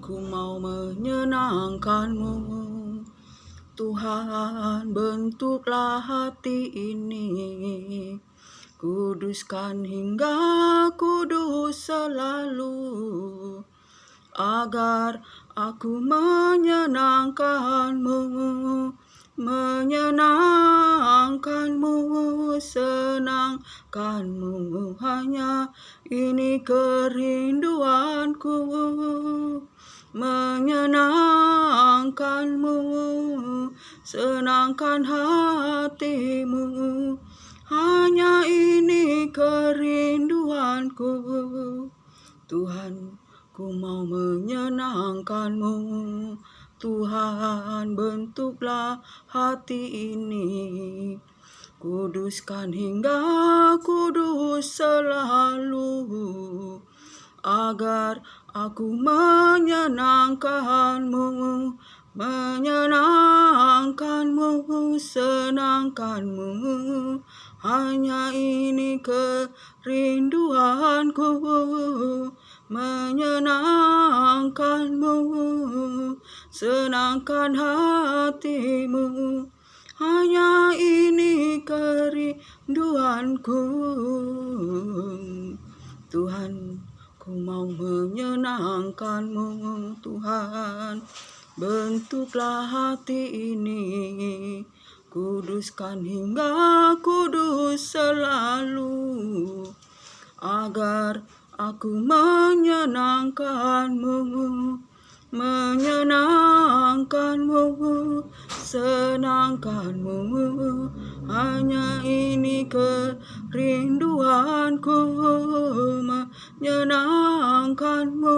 ku mau menyenangkan-Mu. Tuhan, bentuklah hati ini, kuduskan hingga kudus selalu, agar aku menyenangkan-Mu, senangkan-Mu, hanya ini kerinduanku, menyenangkan-Mu, senangkan hati-Mu, hanya ini kerinduanku. Tuhan, ku mau menyenangkan-Mu. Tuhan, bentuklah hati ini, kuduskan hingga kudus selalu, agar aku menyenangkan-Mu, senangkan-Mu, hanya ini kerinduanku, menyenangkan-Mu, senangkan hati-Mu, hanya ini kerinduanku. Tuhan, ku mau menyenangkan-Mu. Tuhan, bentuklah hati ini, kuduskan hingga kudus selalu, agar aku menyenangkan-Mu, senangkan-Mu, hanya ini kerinduanku, menyenangkan-Mu,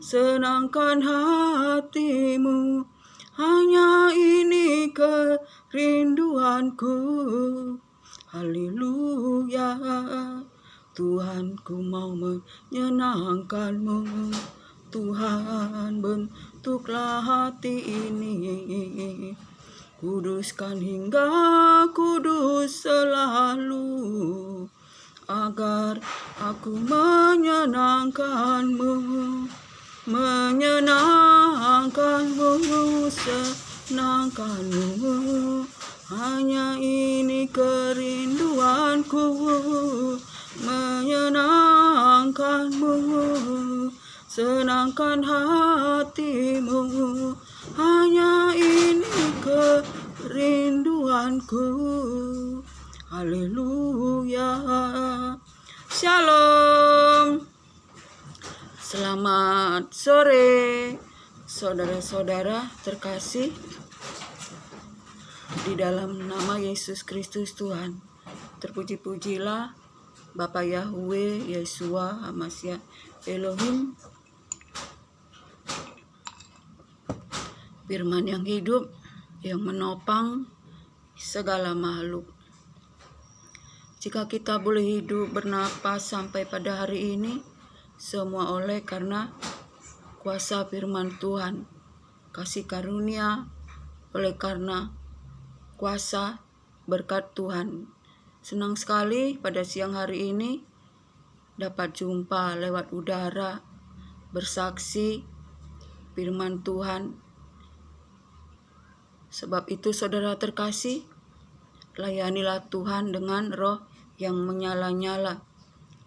senangkan hati-Mu, hanya ini kerinduanku. Haleluya. Tuhan, ku mau menyenangkan-Mu. Tuhan, bentuklah hati ini, kuduskan hingga kudus selalu, agar aku menyenangkan-Mu, senangkan-Mu, hanya ini kerinduanku, menyenangkan-Mu, senangkan hati-Mu, hanya ini kerinduanku. Haleluya. Shalom. Selamat sore, saudara-saudara terkasih di dalam nama Yesus Kristus Tuhan. Terpuji-pujilah Bapa Yahweh, Yeshua, Hamasya, Elohim, firman yang hidup, yang menopang segala makhluk. Jika kita boleh hidup bernapas sampai pada hari ini, semua oleh karena kuasa firman Tuhan, kasih karunia oleh karena kuasa berkat Tuhan. Senang sekali pada siang hari ini dapat jumpa lewat udara, bersaksi firman Tuhan. Sebab itu saudara terkasih, layanilah Tuhan dengan roh yang menyala-nyala,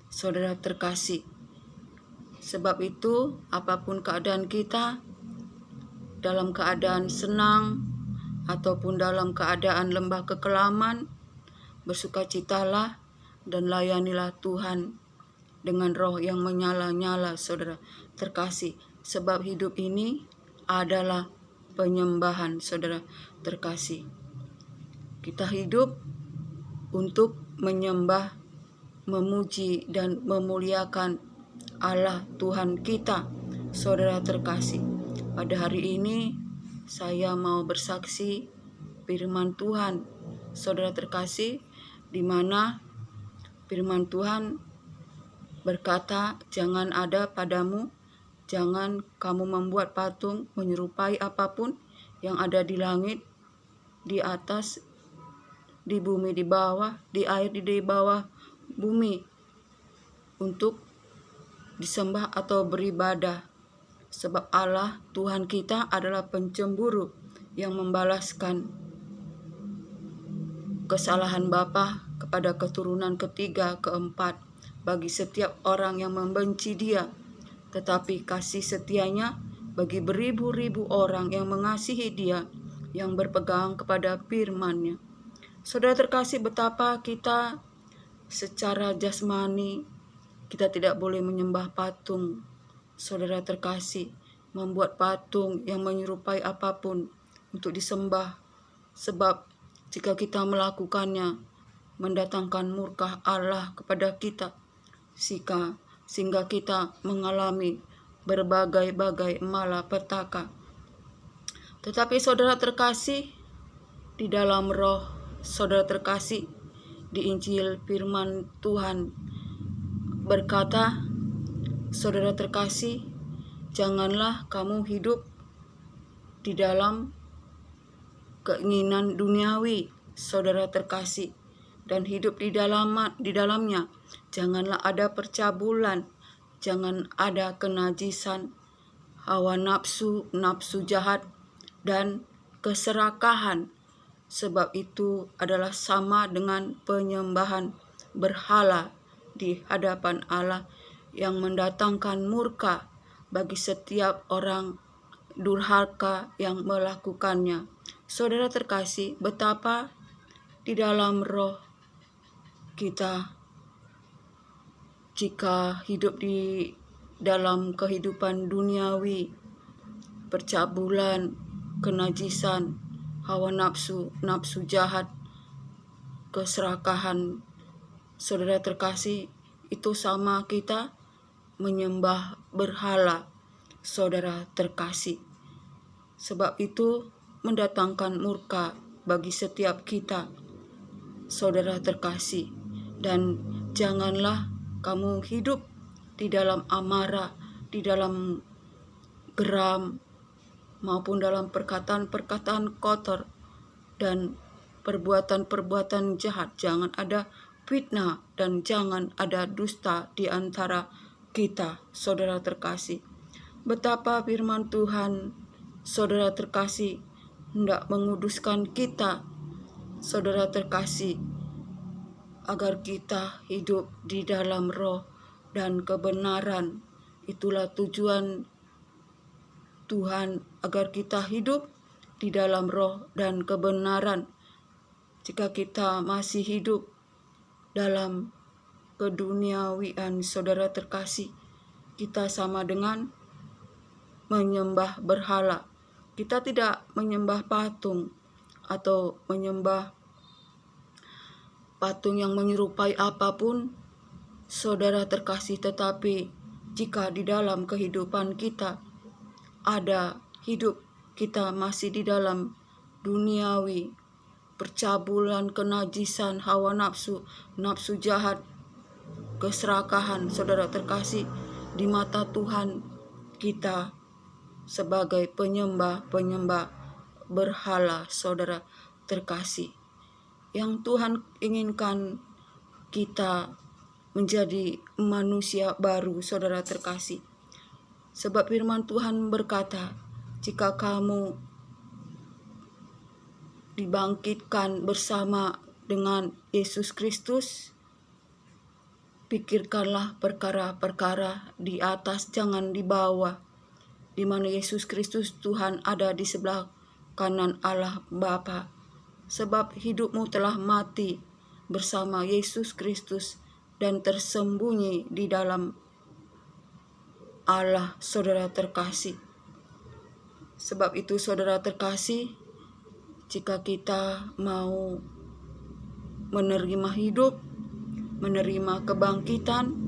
saudara terkasih. Sebab itu apapun keadaan kita, dalam keadaan senang ataupun dalam keadaan lembah kekelaman, bersukacitalah dan layanilah Tuhan dengan roh yang menyala-nyala, saudara terkasih. Sebab hidup ini adalah penyembahan, saudara terkasih. Kita hidup untuk menyembah, memuji, dan memuliakan Allah Tuhan kita, saudara terkasih. Pada hari ini saya mau bersaksi firman Tuhan, saudara terkasih, di mana firman Tuhan berkata, jangan ada padamu, jangan kamu membuat patung menyerupai apapun yang ada di langit, di atas, di bumi, di bawah, di air, di bawah bumi, untuk disembah atau beribadah. Sebab Allah Tuhan kita adalah pencemburu yang membalaskan kesalahan bapa kepada keturunan ketiga, keempat bagi setiap orang yang membenci Dia, tetapi kasih setianya bagi beribu-ribu orang yang mengasihi Dia, yang berpegang kepada firman-Nya. Saudara terkasih, betapa kita secara jasmani kita tidak boleh menyembah patung. Saudara terkasih, membuat patung yang menyerupai apapun untuk disembah, sebab jika kita melakukannya mendatangkan murka Allah kepada kita, sehingga kita mengalami berbagai-bagai malapetaka. Tetapi saudara terkasih, di dalam roh, saudara terkasih, di Injil firman Tuhan berkata, saudara terkasih, janganlah kamu hidup di dalam keinginan duniawi, saudara terkasih, dan hidup di dalamnya. Janganlah ada percabulan, jangan ada kenajisan, hawa nafsu, nafsu jahat, dan keserakahan, sebab itu adalah sama dengan penyembahan berhala di hadapan Allah yang mendatangkan murka bagi setiap orang durhaka yang melakukannya. Saudara terkasih, betapa di dalam roh kita, jika hidup di dalam kehidupan duniawi, percabulan, kenajisan, hawa nafsu, nafsu jahat, keserakahan, saudara terkasih, itu sama kita menyembah berhala, saudara terkasih. Sebab itu mendatangkan murka bagi setiap kita, saudara terkasih. Dan janganlah kamu hidup di dalam amarah, di dalam geram, maupun dalam perkataan-perkataan kotor dan perbuatan-perbuatan jahat. Jangan ada fitnah dan jangan ada dusta di antara kita, saudara terkasih. Betapa firman Tuhan, saudara terkasih, hendak menguduskan kita, saudara terkasih, agar kita hidup di dalam roh dan kebenaran. Itulah tujuan Tuhan, agar kita hidup di dalam roh dan kebenaran. Jika kita masih hidup dalam keduniawian, saudara terkasih, kita sama dengan menyembah berhala. Kita tidak menyembah patung atau menyembah patung yang menyerupai apapun, saudara terkasih, tetapi jika di dalam kehidupan kita ada hidup kita masih di dalam duniawi, percabulan, kenajisan, hawa nafsu, nafsu jahat, keserakahan, saudara terkasih, di mata Tuhan kita sebagai penyembah berhala, saudara terkasih. Yang Tuhan inginkan kita menjadi manusia baru, saudara terkasih. Sebab firman Tuhan berkata, jika kamu dibangkitkan bersama dengan Yesus Kristus, pikirkanlah perkara-perkara di atas, jangan di bawah, di mana Yesus Kristus Tuhan ada di sebelah kanan Allah Bapa. Sebab hidupmu telah mati bersama Yesus Kristus dan tersembunyi di dalam Allah, saudara terkasih. Sebab itu, saudara terkasih, jika kita mau menerima hidup, menerima kebangkitan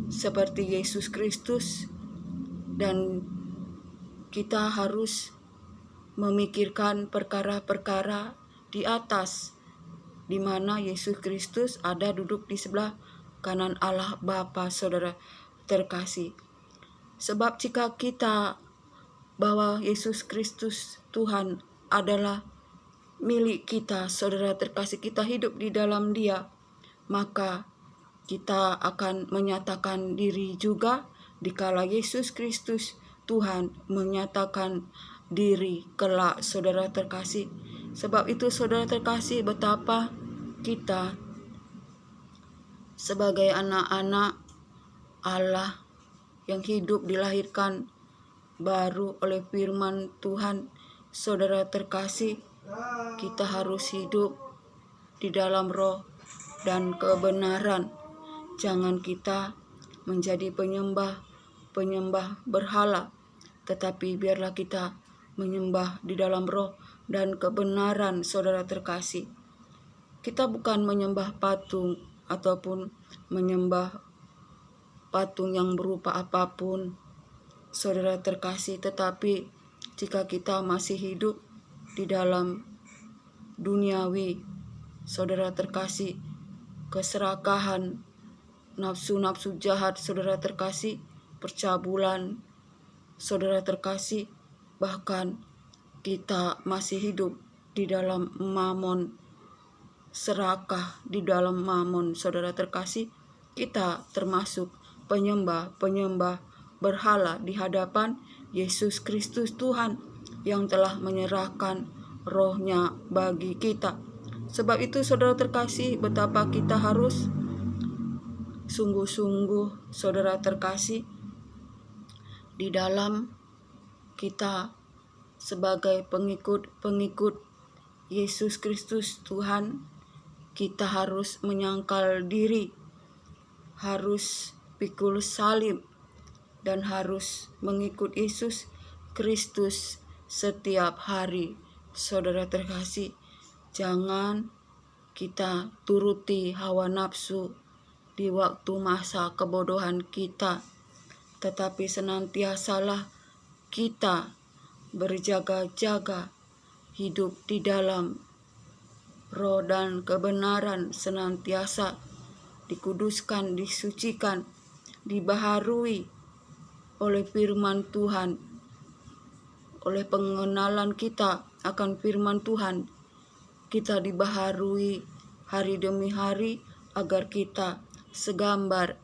seperti Yesus Kristus, dan kita harus memikirkan perkara-perkara di atas, di mana Yesus Kristus ada duduk di sebelah kanan Allah Bapa, saudara terkasih. Sebab jika kita bahwa Yesus Kristus Tuhan adalah milik kita, saudara terkasih, kita hidup di dalam Dia, maka kita akan menyatakan diri juga dikala Yesus Kristus Tuhan menyatakan diri kelak, saudara terkasih. Sebab itu saudara terkasih, betapa kita sebagai anak-anak Allah yang hidup dilahirkan baru oleh firman Tuhan, saudara terkasih, kita harus hidup di dalam roh dan kebenaran. Jangan kita menjadi penyembah berhala, tetapi biarlah kita menyembah di dalam roh dan kebenaran, saudara terkasih. Kita bukan menyembah patung ataupun menyembah patung yang berupa apapun, saudara terkasih, tetapi jika kita masih hidup di dalam duniawi, saudara terkasih, keserakahan, nafsu-nafsu jahat, saudara terkasih, percabulan, saudara terkasih, bahkan kita masih hidup di dalam mamon, serakah di dalam mamon, saudara terkasih, kita termasuk penyembah berhala di hadapan Yesus Kristus Tuhan yang telah menyerahkan rohnya bagi kita. Sebab itu saudara terkasih, betapa kita harus sungguh-sungguh, saudara terkasih, di dalam kita sebagai pengikut Yesus Kristus Tuhan, kita harus menyangkal diri, harus pikul salib, dan harus mengikut Yesus Kristus setiap hari. Saudara terkasih, jangan kita turuti hawa nafsu di waktu masa kebodohan kita, tetapi senantiasalah kita berjaga-jaga, hidup di dalam roh dan kebenaran, senantiasa dikuduskan, disucikan, dibaharui oleh firman Tuhan, oleh pengenalan kita akan firman Tuhan. Kita dibaharui hari demi hari agar kita segambar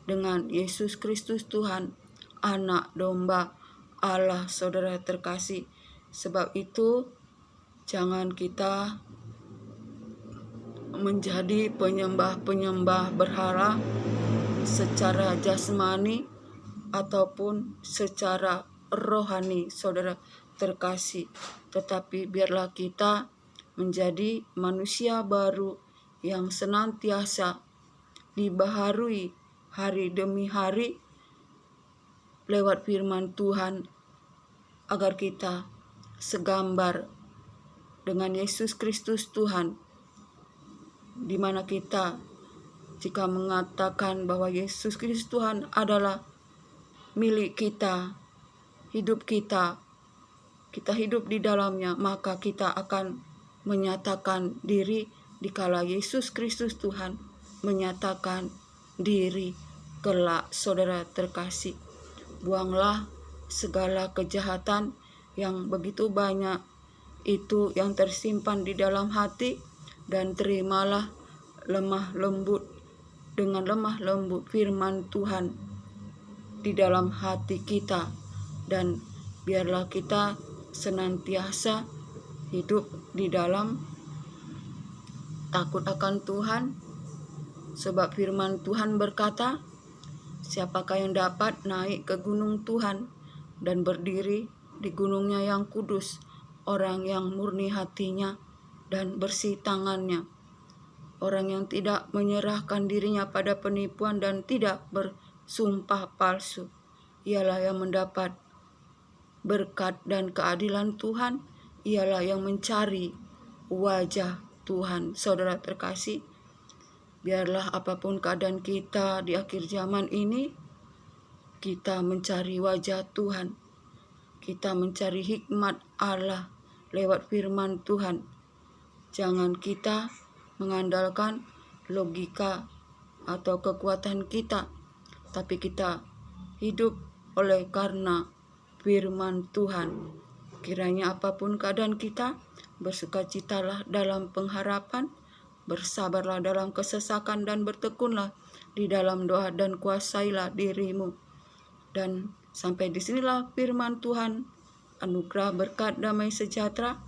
dengan Yesus Kristus Tuhan, anak domba Allah, saudara terkasih. Sebab itu jangan kita menjadi penyembah berhala secara jasmani ataupun secara rohani, saudara terkasih, tetapi biarlah kita menjadi manusia baru yang senantiasa dibaharui hari demi hari lewat firman Tuhan, agar kita segambar dengan Yesus Kristus Tuhan, di mana kita jika mengatakan bahwa Yesus Kristus Tuhan adalah milik kita, hidup kita hidup di dalamnya, maka kita akan menyatakan diri dikala Yesus Kristus Tuhan menyatakan diri kelak, saudara terkasih. Buanglah segala kejahatan yang begitu banyak itu yang tersimpan di dalam hati, dan terimalah dengan lemah lembut firman Tuhan di dalam hati kita, dan biarlah kita senantiasa hidup di dalam takut akan Tuhan. Sebab firman Tuhan berkata, siapakah yang dapat naik ke gunung Tuhan dan berdiri di gunungnya yang kudus? Orang yang murni hatinya dan bersih tangannya, orang yang tidak menyerahkan dirinya pada penipuan dan tidak bersumpah palsu, ialah yang mendapat berkat dan keadilan Tuhan, ialah yang mencari wajah Tuhan. Saudara terkasih, biarlah apapun keadaan kita di akhir zaman ini, kita mencari wajah Tuhan. Kita mencari hikmat Allah lewat firman Tuhan. Jangan kita mengandalkan logika atau kekuatan kita, tapi kita hidup oleh karena firman Tuhan. Kiranya apapun keadaan kita, bersukacitalah dalam pengharapan, bersabarlah dalam kesesakan, dan bertekunlah di dalam doa, dan kuasailah dirimu, dan Sampai disinilah firman Tuhan. Anugerah berkat damai sejahtera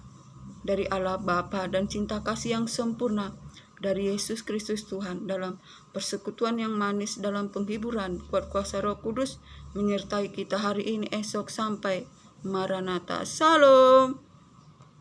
dari Allah Bapa dan cinta kasih yang sempurna dari Yesus Kristus Tuhan dalam persekutuan yang manis dalam penghiburan kuat kuasa Roh Kudus menyertai kita hari ini, esok, sampai Maranatha. Salam.